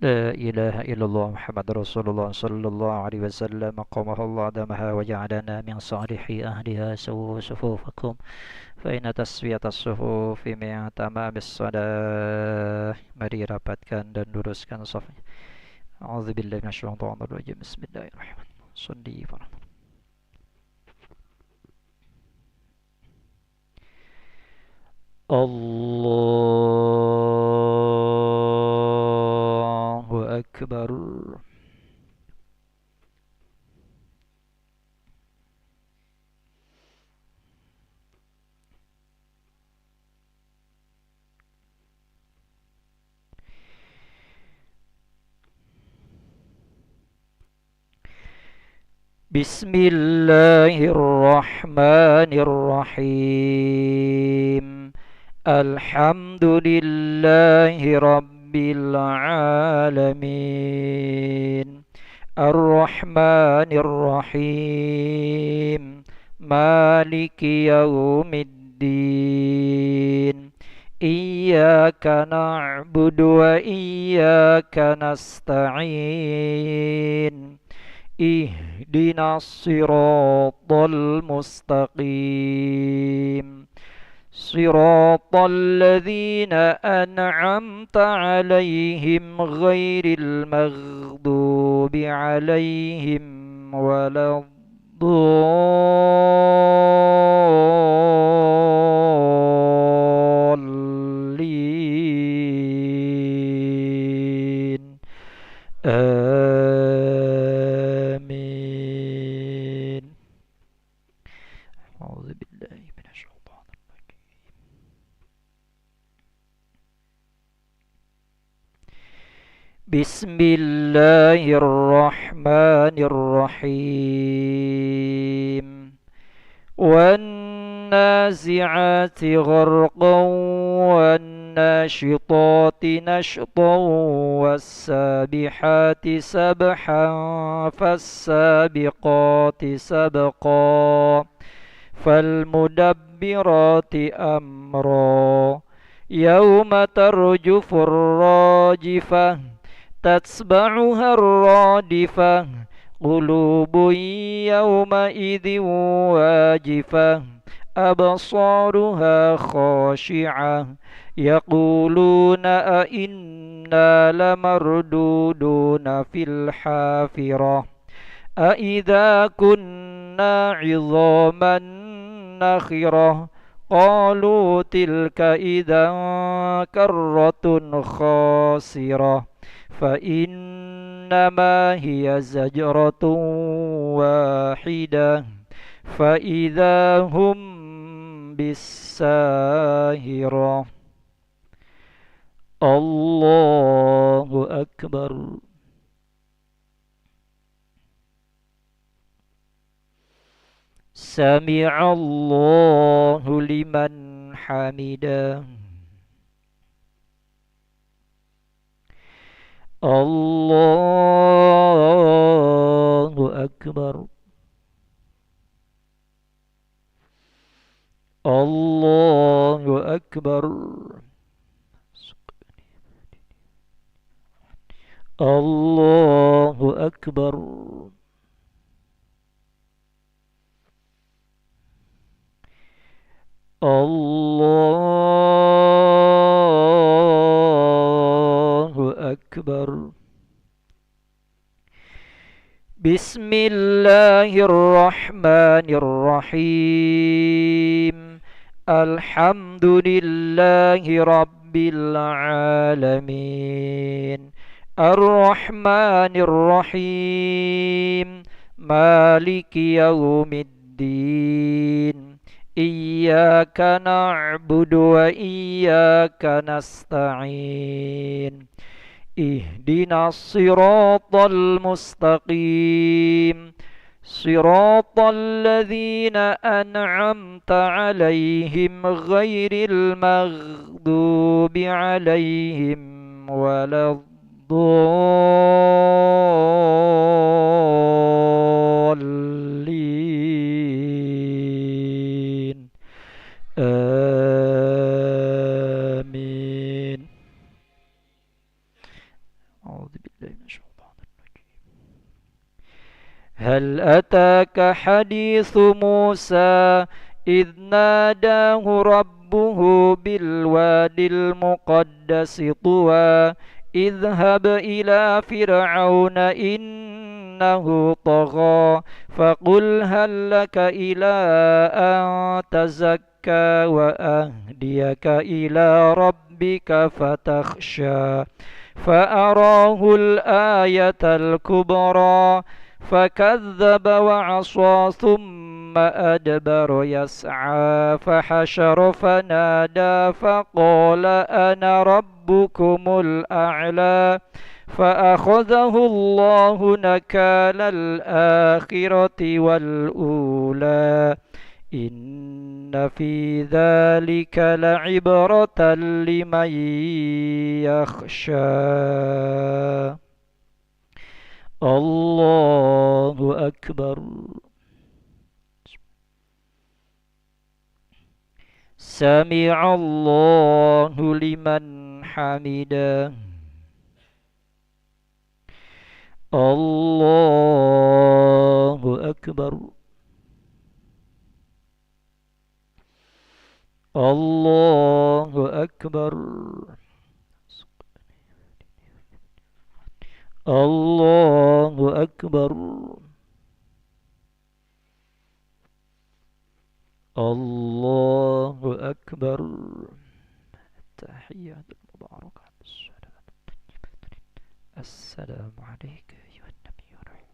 لا إله إلا الله محمد رسول الله صلى الله عليه وسلم قامها الله دمها وجعلنا من صالح أهلها سووا صفوفكم فإن تسوية الصفوف من تمام الصلاة. Mari rapatkan dan luruskan safnya. A'udzubillahi minasyaitonir rajim. Bismillahirrahmanirrahim. Shalli Allahu Akbar. Bismillahirrahmanirrahim. Alhamdulillahi Rabbil Alamin. Ar-Rahmanir-Rahim. Maliki Yawmiddin. Iyyaka na'budu wa iyyaka nasta'in. Ihdinas siratal mustaqim. Siratal ladzina an'amta 'alaihim ghairil maghdubi 'alaihim waladdallin. Amin. A'udzubillahi minasyaitonir rajim. Bismillahirrahmanirrahim. وَالنَّازِعَاتِ غَرْقًا وَالنَّاشِطَاتِ نَشْطًا وَالسَّابِحَاتِ سَبْحًا فَالسَّابِقَاتِ سَبْقًا فَالْمُدَبِّرَاتِ أَمْرًا يَوْمَ تَرْجُفُ الرَّاجِفَةُ تَتْبَعُهَا الرَّادِفَةُ قُلُوبٌ يَوْمَئِذٍ وَاجِفَةٌ أَبْصَارُهَا خَاشِعَةٌ يَقُولُونَ أَإِنَّا لَمَرْدُودُونَ فِي الْحَافِرَةِ أَإِذَا كُنَّا عِظَامًا نَخِرَةً قَالُوا تِلْكَ إِذًا كَرَّةٌ خَاسِرَةٌ فإنما هي زجرة واحدة فإذا هم بالساهرة. الله أكبر. سمع الله لمن حمده. الله أكبر. الله أكبر. الله أكبر. الله أكبر. بسم الله الرحمن الرحيم. الحمد لله رب العالمين. الرحمن الرحيم. مالك يوم الدين. إياك نعبد وإياك نستعين. اهدنا الصراط المستقيم. صراط الذين أنعمت عليهم غير المغضوب عليهم ولا الضالين. آمين. أعوذ هل أتاك حديث موسى إذ ناداه ربه بالوادي المقدس طوى اذهب إلى فرعون إنه طغى فقل هل لك إلى أن تزكى وأهديك إلى ربك فتخشى فأراه الآية الكبرى فكذب وعصى ثم أدبر يسعى فحشر فنادى فقال أنا ربكم الأعلى فأخذه الله نكال الآخرة والأولى إن في ذلك لعبرة لمن يخشى. الله أكبر. سمع الله لمن حمده. الله أكبر. الله أكبر. الله أكبر. الله أكبر. التحيات المباركة السلام عليك أيها النبي ورحمة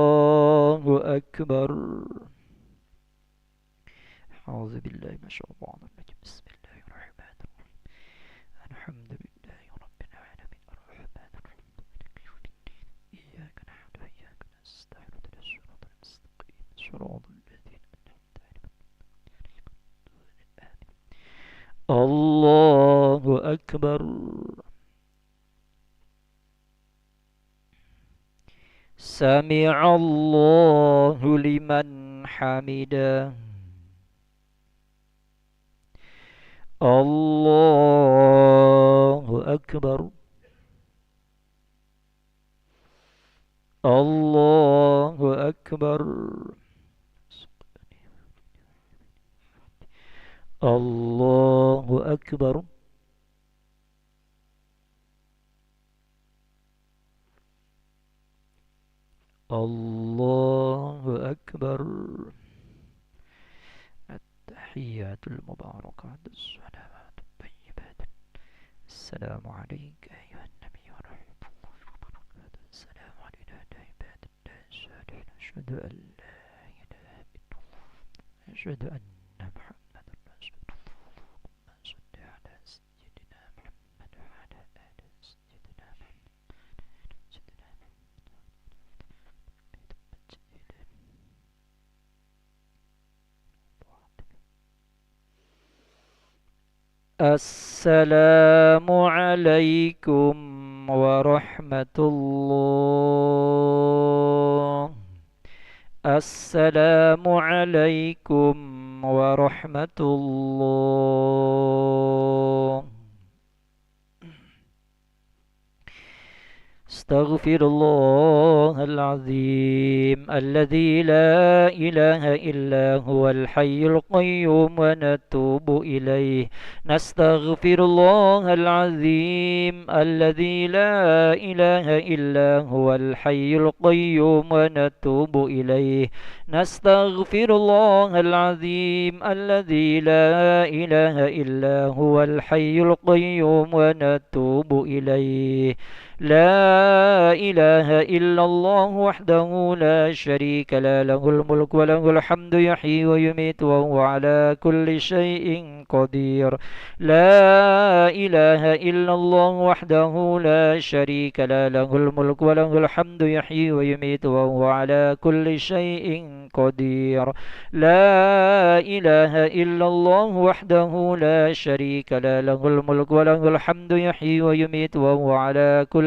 الله أكبر. أعوذ بالله من الشيطان الرجيم بسم الله الرحمن الرحيم الحمد لله رب العالمين الرحمن الرحيم إياك نعبد وإياك نستعين اهدنا الصراط المستقيم صراط الذين أنعمت عليهم الله أكبر. سمع الله لمن حمده. الله أكبر. الله أكبر. الله أكبر. الله أكبر. التحيات المباركات الصلوات الطيبات السلام عليك أيها النبي ورحمة الله وبركاته السلام علينا عباد الله الصالحين أشهد أن لا إله إلا الله أشهد أن محمدا رسول الله اللهم صل على سيدنا محمد وعلى آل سيدنا السلام عليكم ورحمة الله. السلام عليكم ورحمة الله. استغفر الله العظيم الذي لا إله إلا هو الحي القيوم ونتوب إليه. نستغفر الله العظيم الذي لا إله إلا هو الحي القيوم ونتوب إليه. نستغفر الله العظيم الذي لا إله إلا هو الحي القيوم ونتوب إليه. لا إله إلا الله وحده لا شريك له الملك وله الحمد يحيي ويميت وهو على كل شيء قدير. لا إله إلا الله وحده لا شريك له الملك وله الحمد يحيي ويميت وهو على كل شيء قدير. لا إله إلا الله وحده لا شريك له الملك وله الحمد يحيي ويميت وهو على كل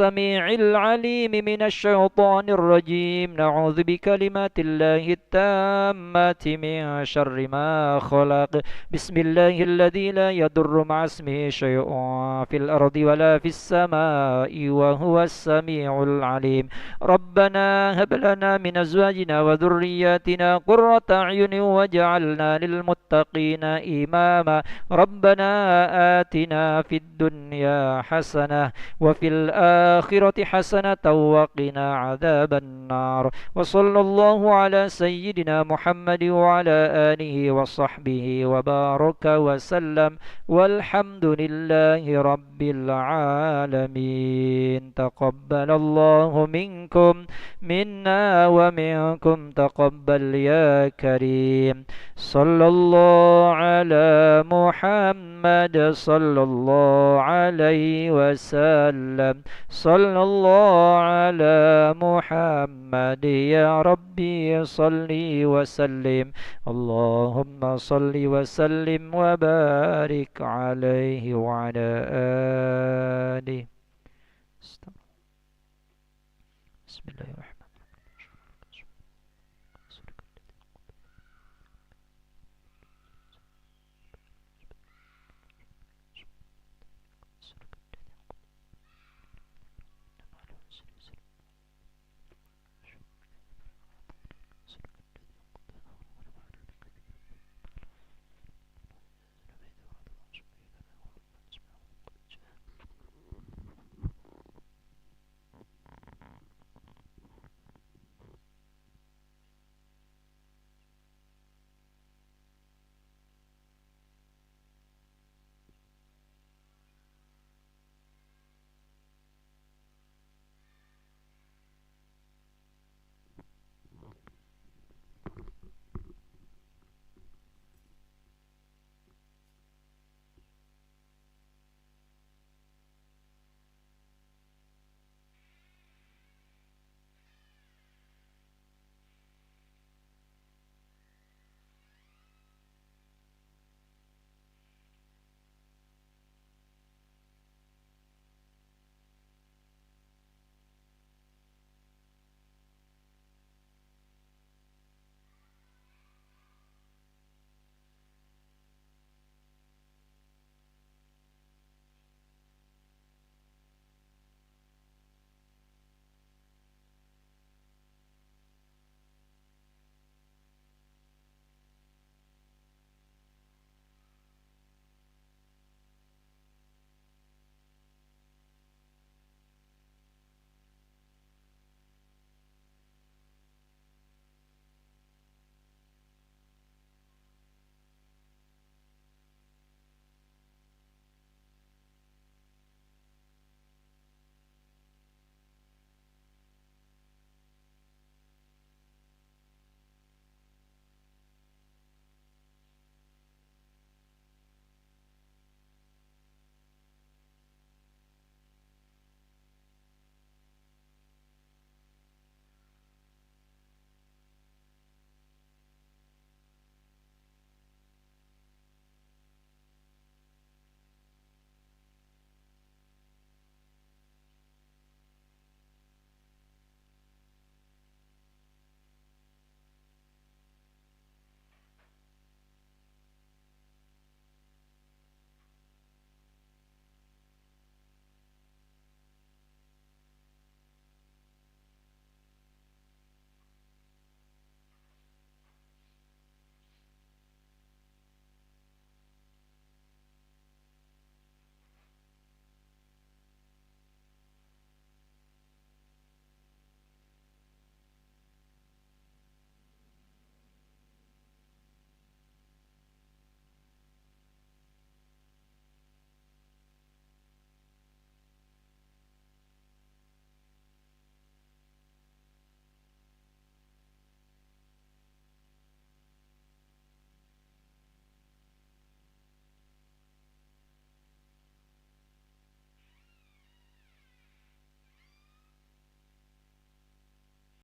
السميع العليم من الشيطان الرجيم. نعوذ بكلمات الله التامات من شر ما خلق. بسم الله الذي لا يضر مع اسمه شيء في الأرض ولا في السماء وهو السميع العليم. ربنا هب لنا من أزواجنا وذرياتنا قرة أعين واجعلنا للمتقين إماما. ربنا آتنا في الدنيا حسنة وفي الآخرة حسنة وقنا عذاب النار. وصلى الله على سيدنا محمد وعلى آله وصحبه وبارك وسلم، والحمد لله رب العالمين. تقبل الله منكم منا ومنكم تقبل يا كريم. صلى الله على محمد صلى الله عليه وسلم. صلى الله على محمد يا ربي صل وسلم. اللهم صل وسلم وبارك عليه وعلى آله. بسم الله الرحمن الرحيم.